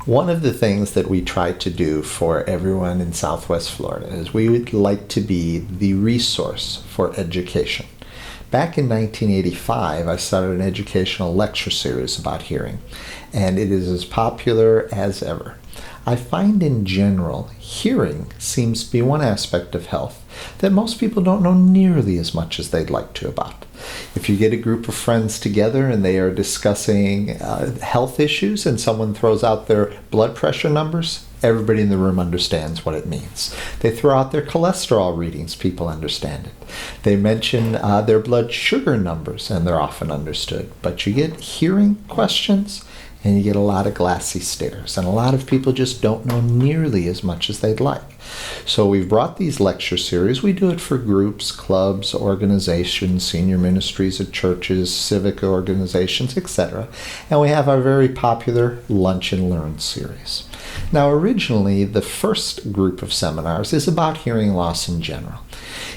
One of the things that we try to do for everyone in Southwest Florida is we would like to be the resource for education. Back in 1985, I started an educational lecture series about hearing, and it is as popular as ever. I find in general, hearing seems to be one aspect of health that most people don't know nearly as much as they'd like to about. If you get a group of friends together and they are discussing health issues and someone throws out their blood pressure numbers, everybody in the room understands what it means. They throw out their cholesterol readings, people understand it. They mention their blood sugar numbers, and they're often understood. But you get hearing questions, and you get a lot of glassy stares. And a lot of people just don't know nearly as much as they'd like. So we've brought these lecture series. We do it for groups, clubs, organizations, senior ministries at churches, civic organizations, etc. And we have our very popular Lunch and Learn series. Now, originally, the first group of seminars is about hearing loss in general.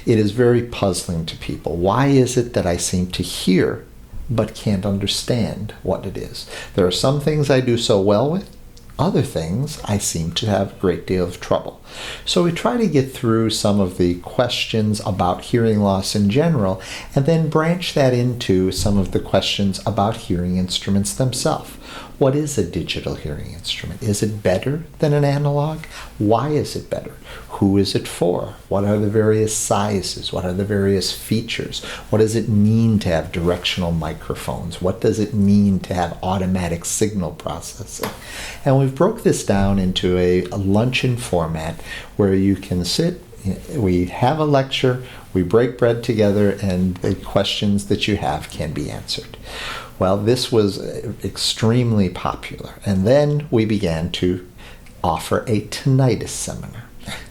It is very puzzling to people. Why is it that I seem to hear but can't understand what it is? There are some things I do so well with, other things I seem to have a great deal of trouble. So we try to get through some of the questions about hearing loss in general, and then branch that into some of the questions about hearing instruments themselves. What is a digital hearing instrument? Is it better than an analog? Why is it better? Who is it for? What are the various sizes? What are the various features? What does it mean to have directional microphones? What does it mean to have automatic signal processing? And we've broke this down into a luncheon format where you can sit, we have a lecture, we break bread together, and the questions that you have can be answered. Well, this was extremely popular, and then we began to offer a tinnitus seminar.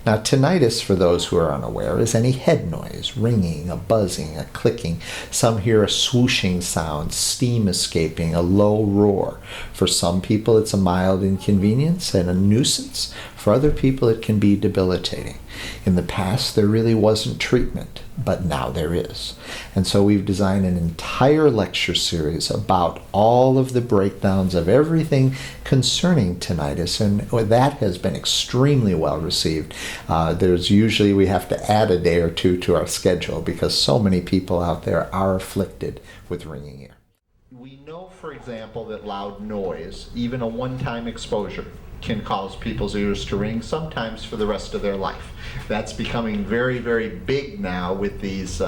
Now, tinnitus, for those who are unaware, is any head noise, ringing, a buzzing, a clicking. Some hear a swooshing sound, steam escaping, a low roar. For some people, it's a mild inconvenience and a nuisance. For other people, it can be debilitating. In the past, there really wasn't treatment, but now there is. And so we've designed an entire lecture series about all of the breakdowns of everything concerning tinnitus, and that has been extremely well received. There's usually, we have to add a day or two to our schedule because so many people out there are afflicted with ringing ear. We know, for example, that loud noise, even a one-time exposure, can cause people's ears to ring, sometimes for the rest of their life. That's becoming very, very big now with these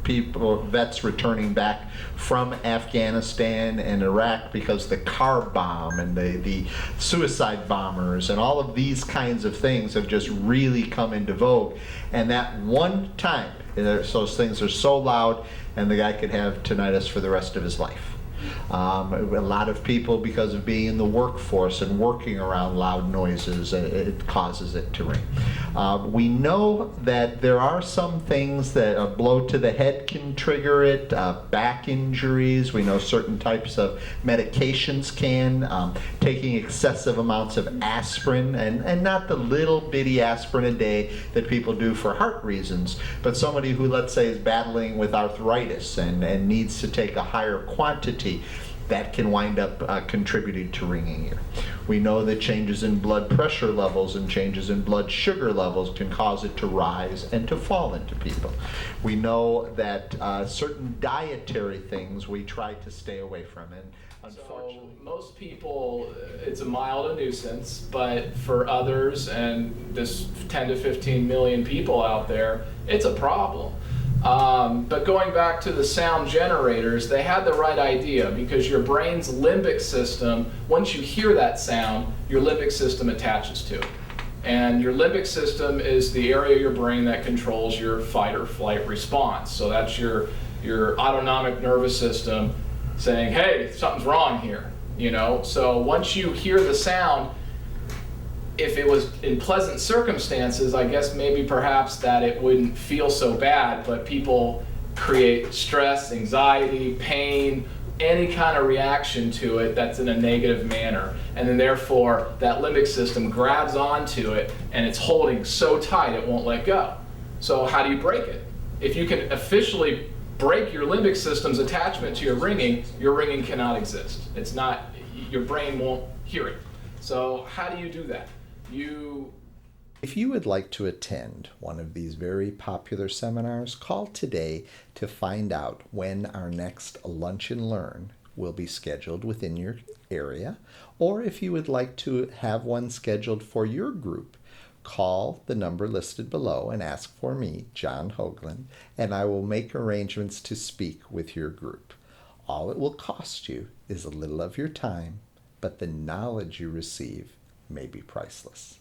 vets returning back from Afghanistan and Iraq because the car bomb and the suicide bombers and all of these kinds of things have just really come into vogue. And that one time, those things are so loud, and the guy could have tinnitus for the rest of his life. A lot of people, because of being in the workforce and working around loud noises, it causes it to ring. We know that there are some things that a blow to the head can trigger it, back injuries. We know certain types of medications can, taking excessive amounts of aspirin, and not the little bitty aspirin a day that people do for heart reasons, but somebody who, let's say, is battling with arthritis and needs to take a higher quantity, that can wind up contributing to ringing ear. We know that changes in blood pressure levels and changes in blood sugar levels can cause it to rise and to fall into people. We know that certain dietary things we try to stay away from, and unfortunately, so most people, it's a mild nuisance, but for others, and this 10 to 15 million people out there, it's a problem. But going back to the sound generators, they had the right idea, because your brain's limbic system, once you hear that sound, your limbic system attaches to it. And your limbic system is the area of your brain that controls your fight or flight response. So that's your autonomic nervous system saying, hey, something's wrong here. So once you hear the sound, if it was in pleasant circumstances, I guess maybe perhaps that it wouldn't feel so bad, but people create stress, anxiety, pain, any kind of reaction to it that's in a negative manner. And then therefore, that limbic system grabs onto it and it's holding so tight it won't let go. So how do you break it? If you can officially break your limbic system's attachment to your ringing cannot exist. It's not, your brain won't hear it. So how do you do that? If you would like to attend one of these very popular seminars, call today to find out when our next Lunch and Learn will be scheduled within your area, or if you would like to have one scheduled for your group, call the number listed below and ask for me, John Hoglund, and I will make arrangements to speak with your group. All it will cost you is a little of your time, but the knowledge you receive may be priceless.